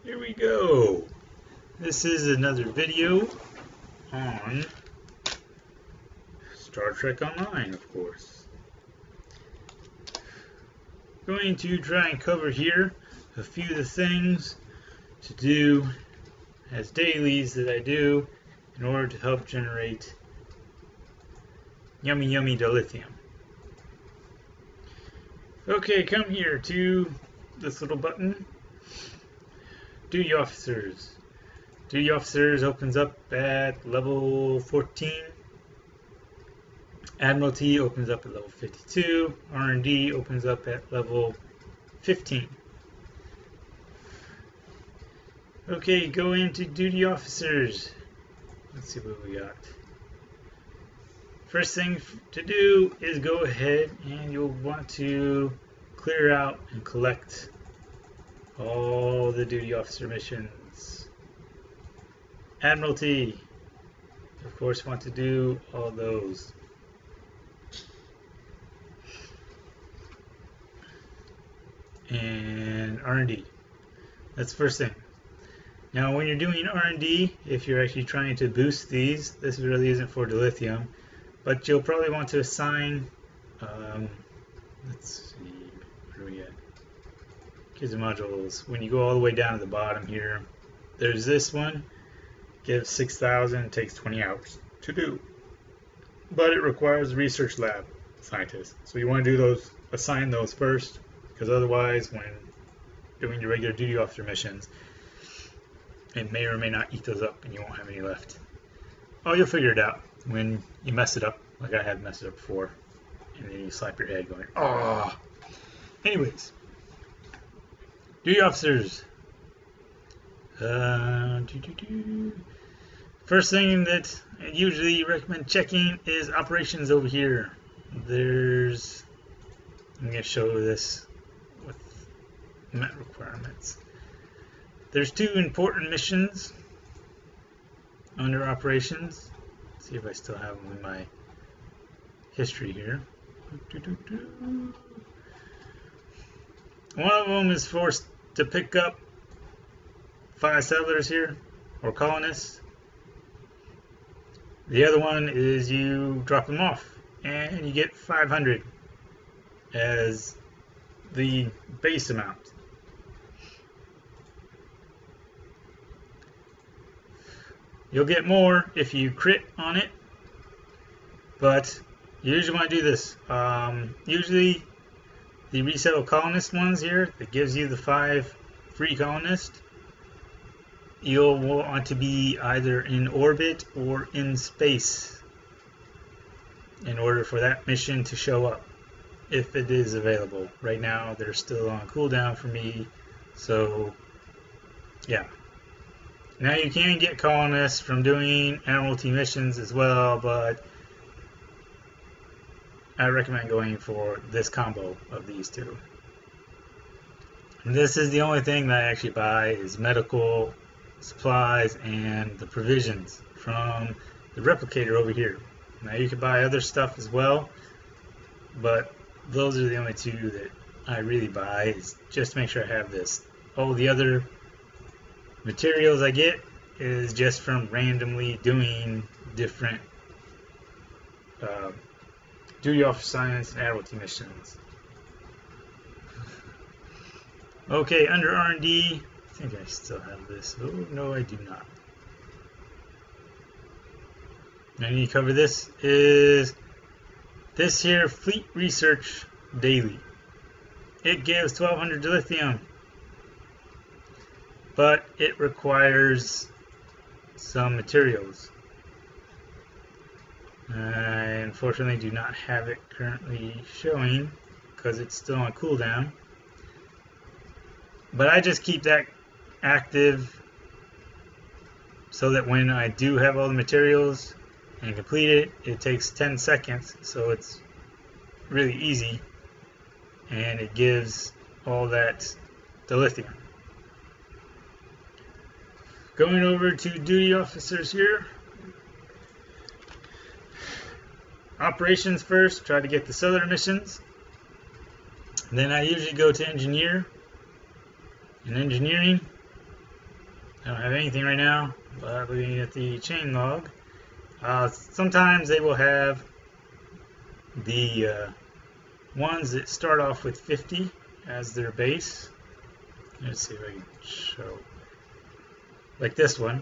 Here we go. This is another video on Star Trek Online, of course. Going to try and cover here a few of the things to do as dailies that I do in order to help generate yummy dilithium. Okay, come here to this little button. Duty officers. Duty officers opens up at level 14. Admiralty opens up at level 52. R&D opens up at level 15. Okay, go into duty officers. Let's see what we got. First thing to do is go ahead and you'll want to clear out and collect all the duty officer missions. Admiralty, of course, want to do all those. And R&D. That's the first thing. Now, when you're doing R&D, if you're actually trying to boost these, this really isn't for dilithium, but you'll probably want to assign. Let's see, where are we at? Kids and modules. When you go all the way down to the bottom here, there's this one. Gives 6,000, takes 20 hours to do, but it requires a research lab scientist. So you want to do those, assign those first, because otherwise, when doing your regular duty officer missions, it may or may not eat those up, and you won't have any left. Oh, you'll figure it out when you mess it up, like I had messed it up before, and then you slap your head, going, "Oh." Anyways. Duty officers. First thing that I usually recommend checking is operations over here. I'm going to show this with met requirements. There's two important missions under operations. Let's see if I still have them in my history here. One of them is forced to pick up 5 settlers here, or colonists. The other one is you drop them off, and you get 500 as the base amount. You'll get more if you crit on it, but you usually want to do this. Usually the resettle colonist ones here, that gives you the 5 free colonists, you'll want to be either in orbit or in space in order for that mission to show up, if it is available. Right now they're still on cooldown for me, so yeah. Now you can get colonists from doing admiralty missions as well, but I recommend going for this combo of these two. And this is the only thing that I actually buy, is medical supplies and the provisions from the replicator over here. Now you can buy other stuff as well, but those are the only two that I really buy, is just to make sure I have this. All the other materials I get is just from randomly doing different duty officer science and admiralty missions. Okay, under R&D, I think I still have this. Oh, no, I do not. I need to cover this. Is this here Fleet Research Daily. It gives 1,200 dilithium, but it requires some materials. I unfortunately do not have it currently showing because it's still on cooldown. But I just keep that active so that when I do have all the materials and complete it, it takes 10 seconds, so it's really easy, and it gives all that dilithium. Going over to duty officers here. Operations first, try to get the cellular missions. Then I usually go to engineer. In engineering, I don't have anything right now, but looking at the chain log, sometimes they will have the ones that start off with 50 as their base. Let's see if I can show. Like this one.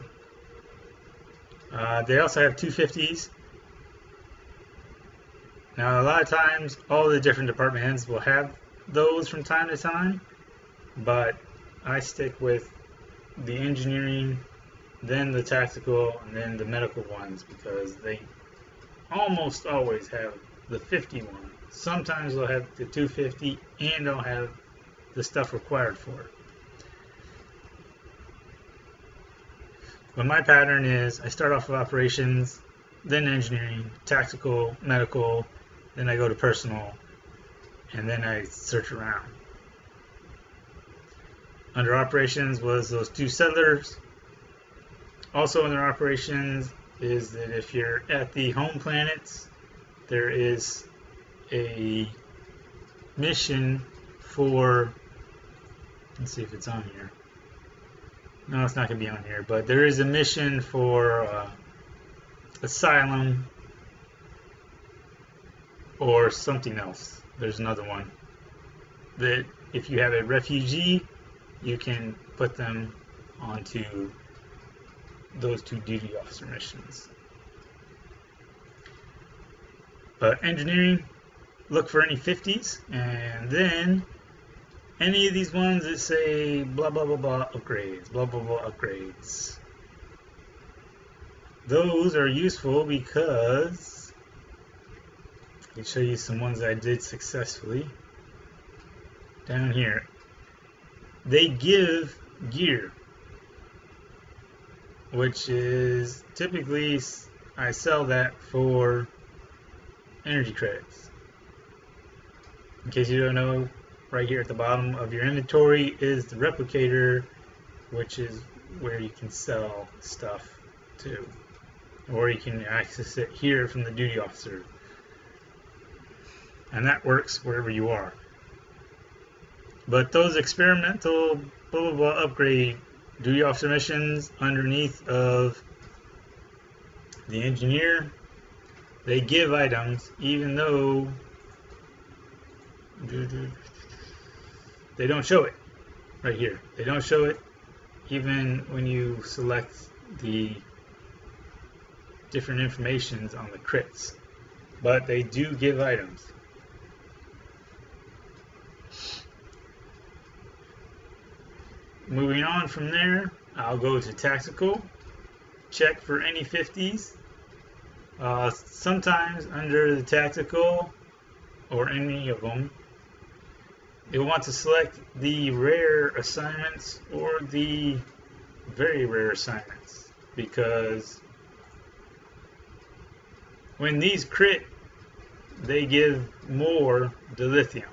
They also have 250s. Now, a lot of times, all the different department heads will have those from time to time, but I stick with the engineering, then the tactical, and then the medical ones because they almost always have the 51. Sometimes they'll have the 250 and they'll have the stuff required for it. But my pattern is I start off with operations, then engineering, tactical, medical, then I go to personal, and then I search around. Under operations was those 2 settlers. Also under operations is that if you're at the home planets, there is a mission for, let's see if it's on here. No, it's not going to be on here, but there is a mission for asylum or something else. There's another one that if you have a refugee, you can put them onto those 2 duty officer missions. But engineering, look for any 50s, and then any of these ones that say blah blah blah blah upgrades, blah blah blah upgrades. Those are useful because I can show you some ones I did successfully. Down here, they give gear, which is typically I sell that for energy credits. In case you don't know, right here at the bottom of your inventory is the replicator, which is where you can sell stuff to, or you can access it here from the duty officer, and that works wherever you are. But those experimental blah blah blah upgrade duty officer missions underneath of the engineer, they give items even though they don't show it right here. They don't show it even when you select the different informations on the crits, but they do give items. Moving on from there, I'll go to tactical, check for any 50s. Sometimes under the tactical or any of them, you'll want to select the rare assignments or the very rare assignments, because when these crit, they give more dilithium.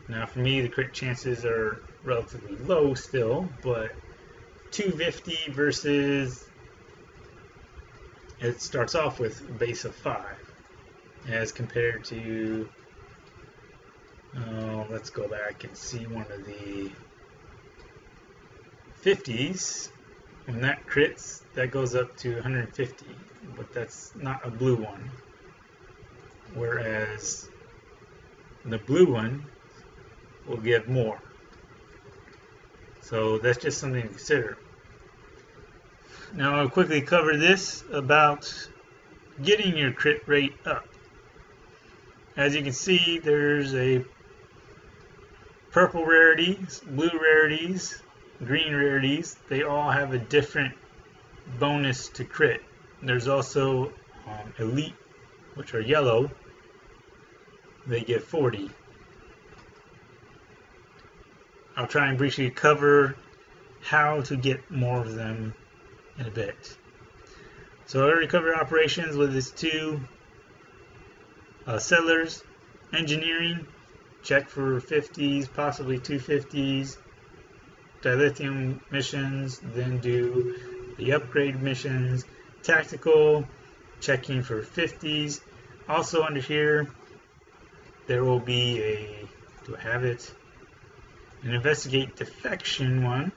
Now for me, the crit chances are relatively low still, but 250 versus, it starts off with a base of 5 as compared to, let's go back and see one of the 50s. When that crits, that goes up to 150, but that's not a blue one, whereas the blue one will give more. So that's just something to consider. Now I'll quickly cover this about getting your crit rate up. As you can see, there's a purple rarities, blue rarities, green rarities. They all have a different bonus to crit. There's also elite, which are yellow. They give 40. I'll try and briefly cover how to get more of them in a bit. So I already covered operations with its 2 settlers. Engineering, check for 50s, possibly 250s. Dilithium missions, then do the upgrade missions. Tactical, checking for 50s. Also under here, there will be a, do I have it? An investigate defection one.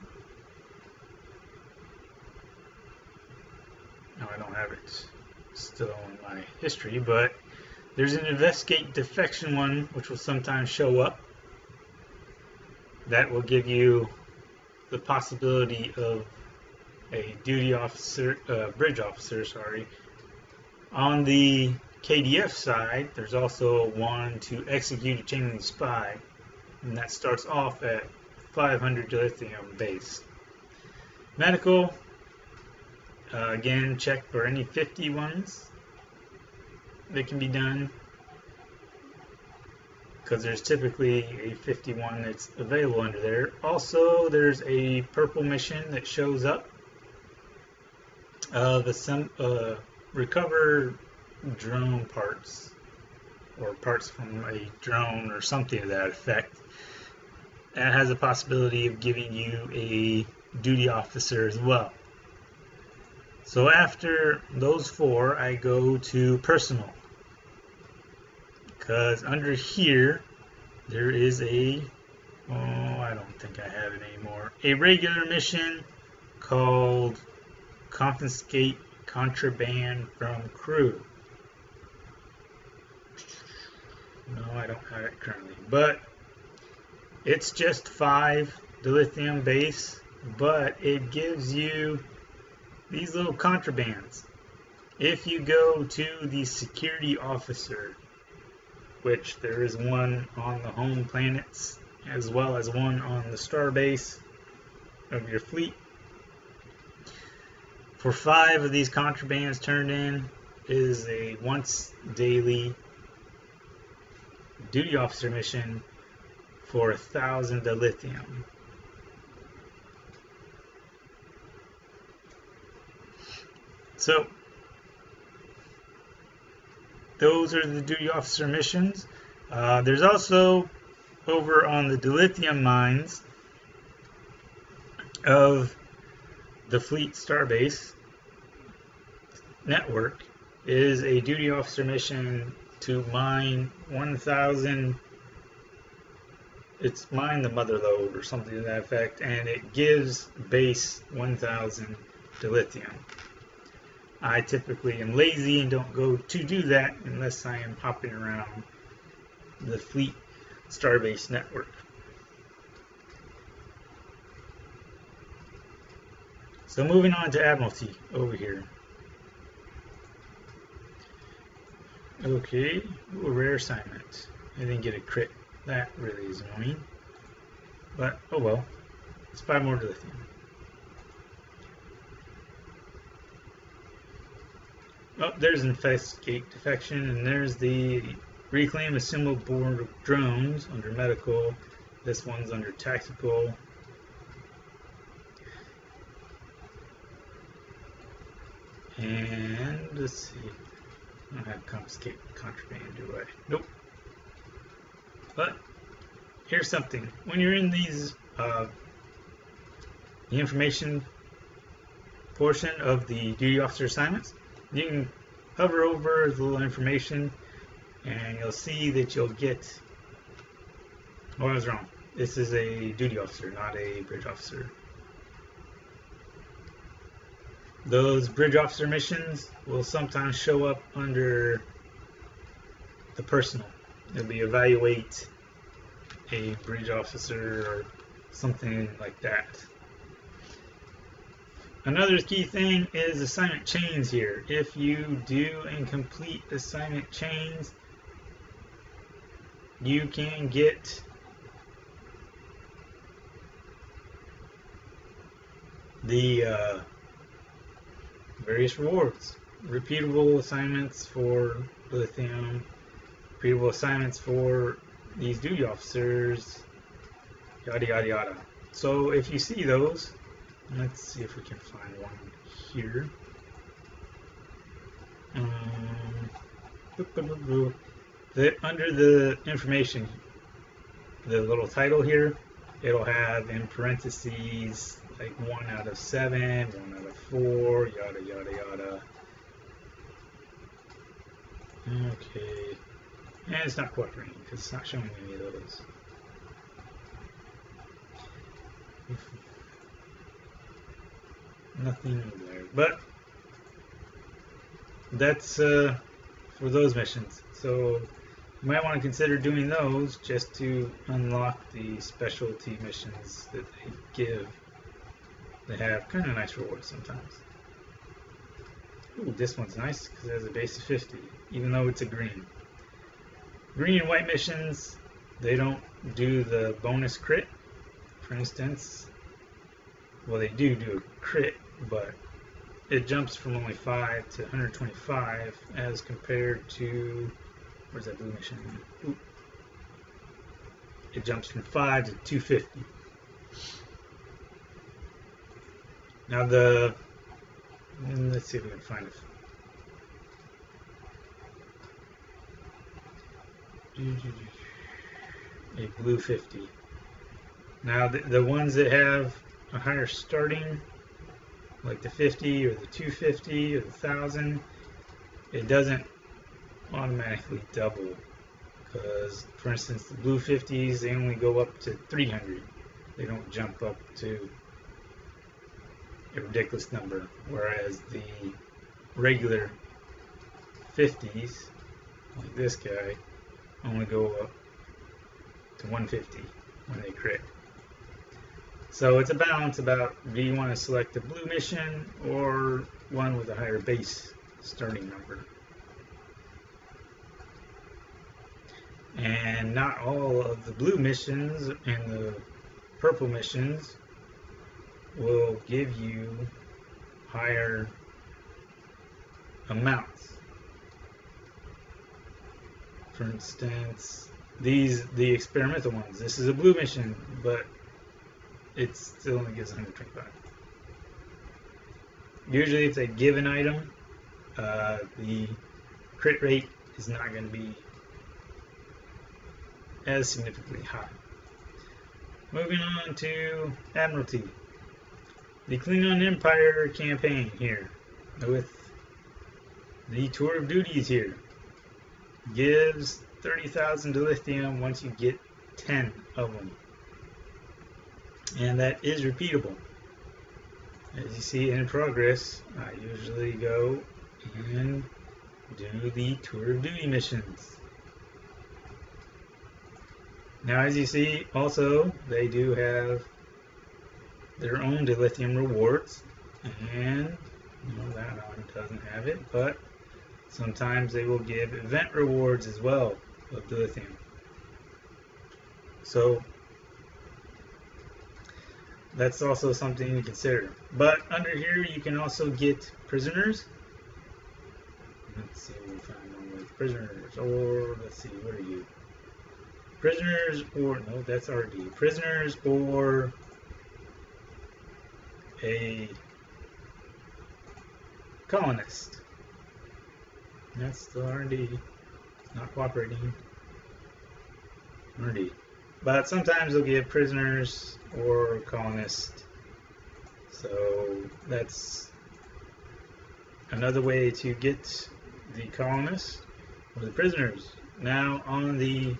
Now I don't have it still in my history, but there's an investigate defection one, which will sometimes show up. That will give you the possibility of a duty officer, bridge officer, sorry. On the KDF side, there's also one to execute a chain spy, and that starts off at 500 dilithium base. Medical, again, check for any 50 ones that can be done, because there's typically a 51 that's available under there. Also, there's a purple mission that shows up. Recover drone parts, or parts from a drone or something to that effect. That has a possibility of giving you a duty officer as well. So after those four, I go to personal, because under here there is I don't think I have it anymore, a regular mission called confiscate contraband from crew. No, I don't have it currently, but it's just 5 dilithium base, but it gives you these little contrabands. If you go to the security officer, which there is one on the home planets as well as one on the star base of your fleet, for 5 of these contrabands turned in is a once daily duty officer mission for 1,000 dilithium. So those are the duty officer missions. There's also over on the dilithium mines of the fleet starbase network is a duty officer mission to mine 1,000. It's mine the mother lode or something to that effect, and it gives base 1,000 dilithium. I typically am lazy and don't go to do that unless I am hopping around the fleet starbase network. So moving on to admiralty over here. Okay, ooh, a rare assignment. I didn't get a crit. That really is annoying. But oh well. It's 5 more dilithium. Oh, there's investigate defection, and there's the reclaim assembled board of drones under medical. This one's under tactical. And let's see. I don't have confiscate contraband, do I? Nope. But here's something. When you're in these, the information portion of the duty officer assignments, you can hover over the little information and you'll see that you'll get, oh, I was wrong. This is a duty officer, not a bridge officer. Those bridge officer missions will sometimes show up under the personal. It'll be evaluate a bridge officer or something like that. Another key thing is assignment chains here. If you do and complete assignment chains, you can get the various rewards. Repeatable assignments for lithium, repeatable assignments for these duty officers, yada yada yada. So if you see those, let's see if we can find one here. Under the information, the little title here, it'll have in parentheses like 1 out of 7, 1 out of 4, yada yada yada. Okay, and it's not cooperating because it's not showing any of those. Nothing there, but that's for those missions. So you might want to consider doing those just to unlock the specialty missions that they give. They have kind of nice rewards sometimes. Ooh, this one's nice because it has a base of 50, even though it's a green. Green and white missions, they don't do the bonus crit. For instance, well, they do a crit, but it jumps from only 5 to 125 as compared to, where's that blue mission? Ooh. It jumps from 5 to 250. Now let's see if we can find it. A blue 50. Now the ones that have a higher starting, like the 50 or the 250 or the 1000, it doesn't automatically double. Because, for instance, the blue 50s, they only go up to 300. They don't jump up to a ridiculous number, whereas the regular 50s, like this guy, only go up to 150 when they crit. So it's a balance about, do you want to select a blue mission or one with a higher base starting number. And not all of the blue missions and the purple missions will give you higher amounts. For instance, the experimental ones. This is a blue mission, but it still only gives 125. Usually it's a given item. The crit rate is not going to be as significantly high. Moving on to Admiralty. The Klingon Empire campaign here, with the Tour of Duties here, gives 30,000 dilithium once you get 10 of them. And that is repeatable. As you see in progress, I usually go and do the Tour of Duty missions. Now, as you see, also, they do have their own dilithium rewards, and that one doesn't have it, but sometimes they will give event rewards as well of dilithium. So that's also something to consider. But under here you can also get prisoners. Let's see if we find one with prisoners, or let's see, where are you? Prisoners, or no, that's RD. Prisoners or a colonist. That's still RD. Not cooperating. RD. But sometimes they'll give prisoners or colonists. So that's another way to get the colonists or the prisoners. Now on the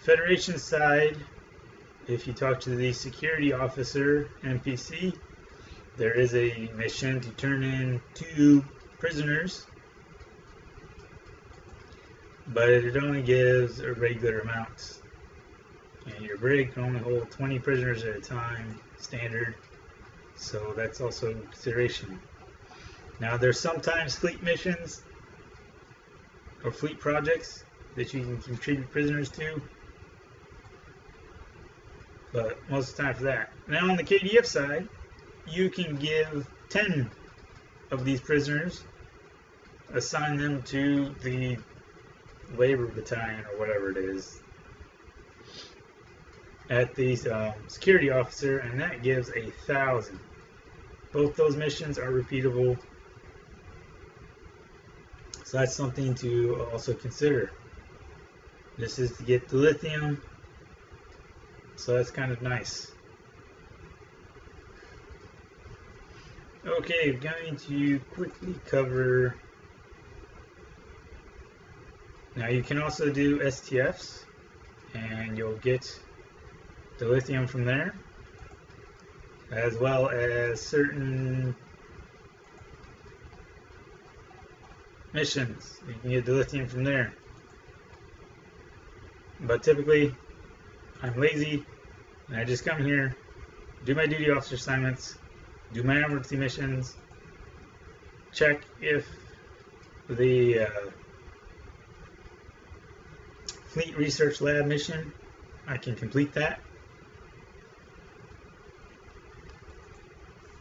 Federation side, if you talk to the security officer NPC, there is a mission to turn in 2 prisoners, but it only gives a regular amount. And your brig can only hold 20 prisoners at a time, standard, so that's also a consideration. Now there's sometimes fleet missions or fleet projects that you can contribute prisoners to, but most of the time for that. Now on the KDF side, you can give 10 of these prisoners, assign them to the labor battalion or whatever it is at the security officer, and that gives 1,000. Both those missions are repeatable, so that's something to also consider. This is to get the lithium, so that's kind of nice. Okay, I'm going to quickly cover. Now you can also do STFs, and you'll get the lithium from there, as well as certain missions. You can get the lithium from there. But typically, I'm lazy, and I just come here, do my duty officer assignments, do my admiralty missions, check if the Fleet Research Lab mission, I can complete that.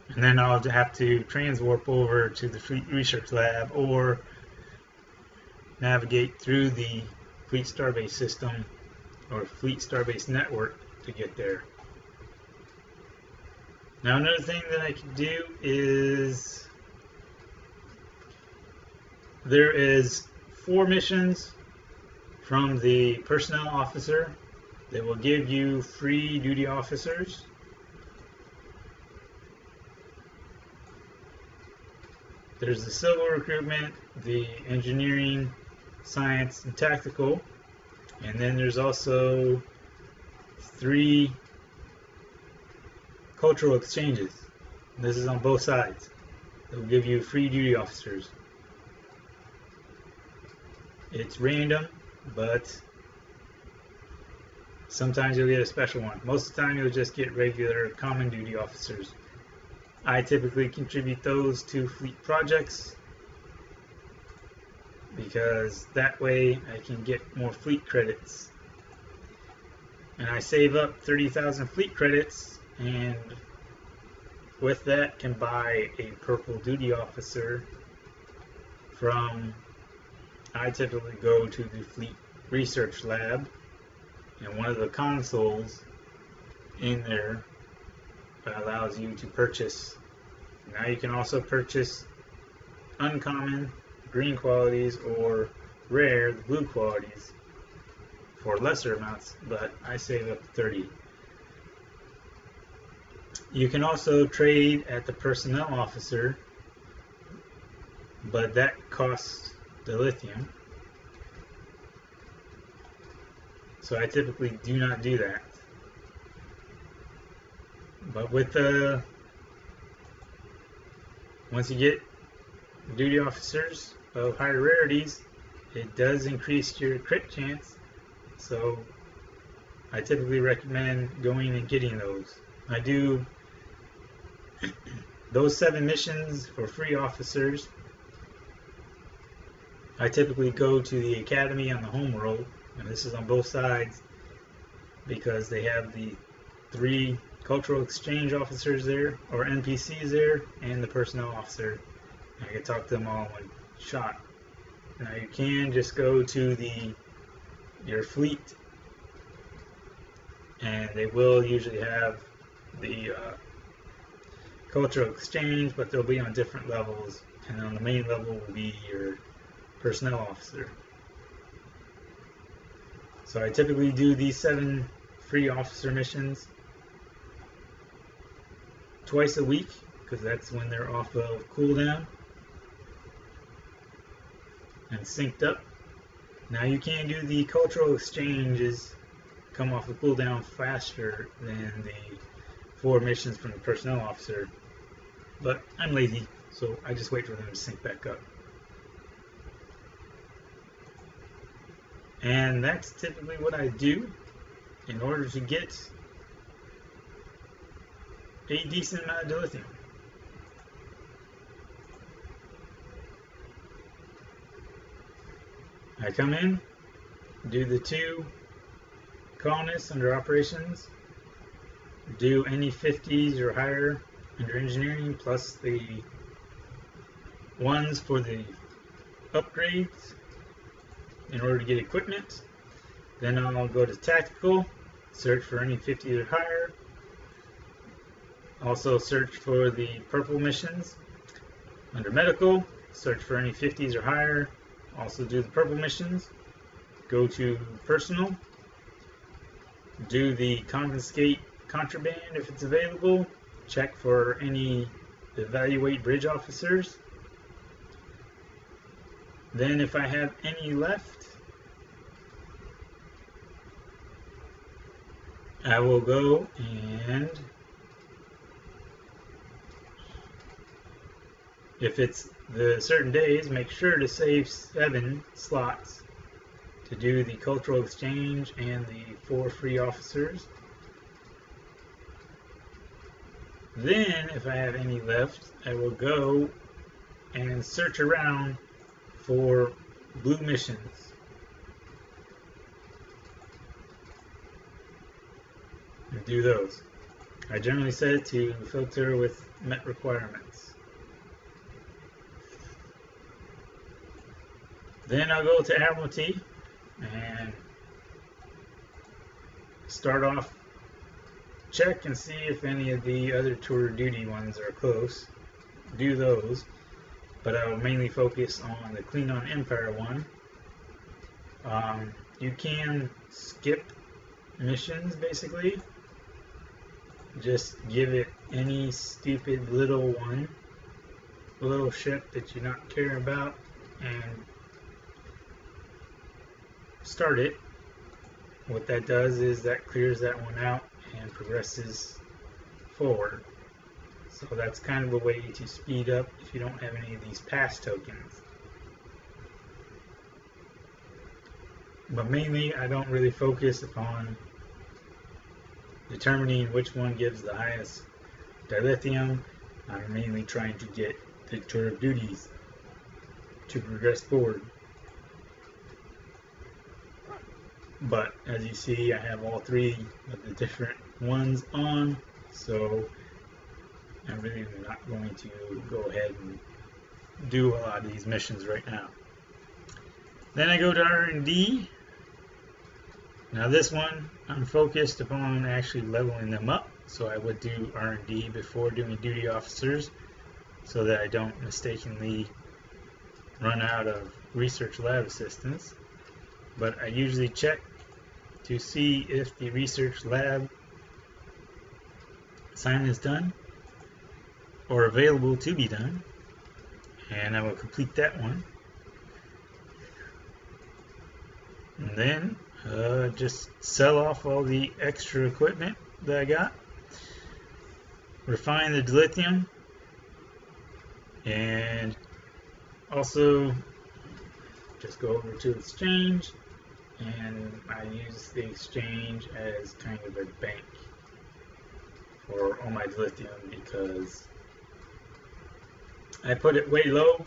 And then I'll have to transwarp over to the Fleet Research Lab or navigate through the Fleet Starbase system or Fleet Starbase network to get there. Now another thing that I can do is there is 4 missions from the personnel officer that will give you free duty officers. There's the civil recruitment, the engineering, science, and tactical. And then there's also 3 cultural exchanges. This is on both sides. They'll give you free duty officers. It's random, but sometimes you'll get a special one. Most of the time you'll just get regular common duty officers. I typically contribute those to fleet projects because that way I can get more fleet credits. And I save up 30,000 fleet credits, and with that can buy a purple duty officer from, I typically go to the Fleet Research Lab, and one of the consoles in there allows you to purchase. Now you can also purchase uncommon, green qualities, or rare, the blue qualities, for lesser amounts, but I save up 30. You can also trade at the personnel officer, but that costs the lithium. So I typically do not do that. But with the once you get duty officers of higher rarities, it does increase your crit chance. So I typically recommend going and getting those. I do those 7 missions for free officers. I typically go to the academy on the home world, and this is on both sides because they have the 3 cultural exchange officers there, or NPCs there, and the personnel officer. I can talk to them all in one shot. Now you can just go to your fleet, and they will usually have the cultural exchange, but they'll be on different levels, and on the main level will be your personnel officer. So I typically do these 7 free officer missions twice a week because that's when they're off of cooldown and synced up. Now you can do the cultural exchanges, come off of cooldown faster than the 4 missions from the personnel officer, but I'm lazy, so I just wait for them to sync back up. And that's typically what I do in order to get a decent amount of dilithium. I come in, do the 2 colonists under operations, do any 50s or higher under engineering, plus the ones for the upgrades in order to get equipment. Then I'll go to tactical, search for any 50s or higher. Also search for the purple missions. Under medical, search for any 50s or higher. Also do the purple missions. Go to personal. Do the confiscate contraband if it's available. Check for any evaluate bridge officers. Then if I have any left, I will go and If it's the certain days, make sure to save 7 slots to do the cultural exchange and the 4 free officers. Then, if I have any left, I will go and search around for blue missions. And do those. I generally set it to filter with met requirements. Then I'll go to admiralty and start off, check and see if any of the other tour duty ones are close. Do those, but I will mainly focus on the clean on Empire one. You can skip missions basically. Just give it any stupid little ship that you're not caring about, and start it. What that does is that clears that one out and progresses forward. So that's kind of a way to speed up if you don't have any of these pass tokens. But mainly I don't really focus upon determining which one gives the highest dilithium. I'm mainly trying to get the tour of duties to progress forward. But as you see, I have all 3 of the different ones on, so I'm really not going to go ahead and do a lot of these missions right now. Then I go to R&D. Now this one, I'm focused upon actually leveling them up, so I would do R&D before doing duty officers, so that I don't mistakenly run out of research lab assistants. But I usually check to see if the research lab assignment is done or available to be done, and I will complete that one. And then just sell off all the extra equipment that I got, refine the dilithium, and also just go over to exchange, and I use the exchange as kind of a bank for all my dilithium because I put it way low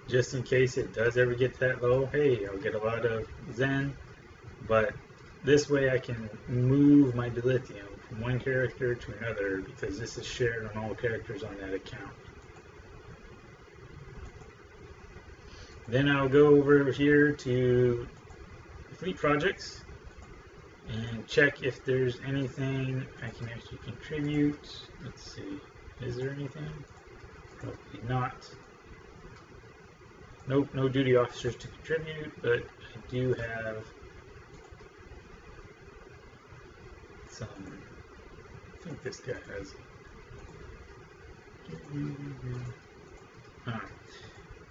just in case it does ever get that low. Hey, I'll get a lot of Zen, but this way I can move my dilithium from one character to another because this is shared on all characters on that account. Then I'll go over here to fleet projects and check if there's anything I can actually contribute. Let's see, is there anything? Probably not. Nope, no duty officers to contribute, but I do have some, I think this guy has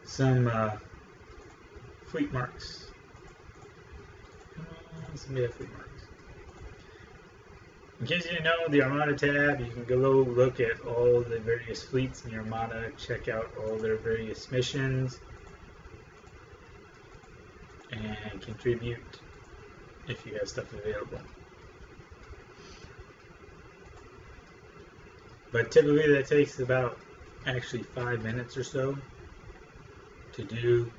some fleet marks. Somebody have fleet marks. In case you didn't know, the Armada tab, you can go look at all the various fleets in the Armada, check out all their various missions, and contribute if you have stuff available. But typically that takes about actually 5 minutes or so to do,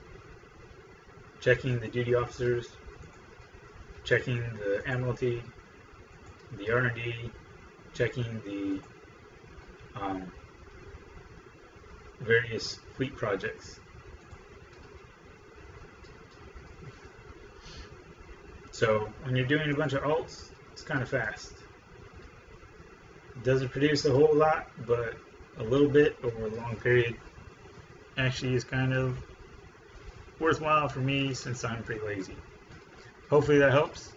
checking the duty officers, checking the admiralty, the R&D, checking the various fleet projects. So when you're doing a bunch of alts, it's kind of fast. It doesn't produce a whole lot, but a little bit over a long period actually is kind of worthwhile for me since I'm pretty lazy. Hopefully that helps.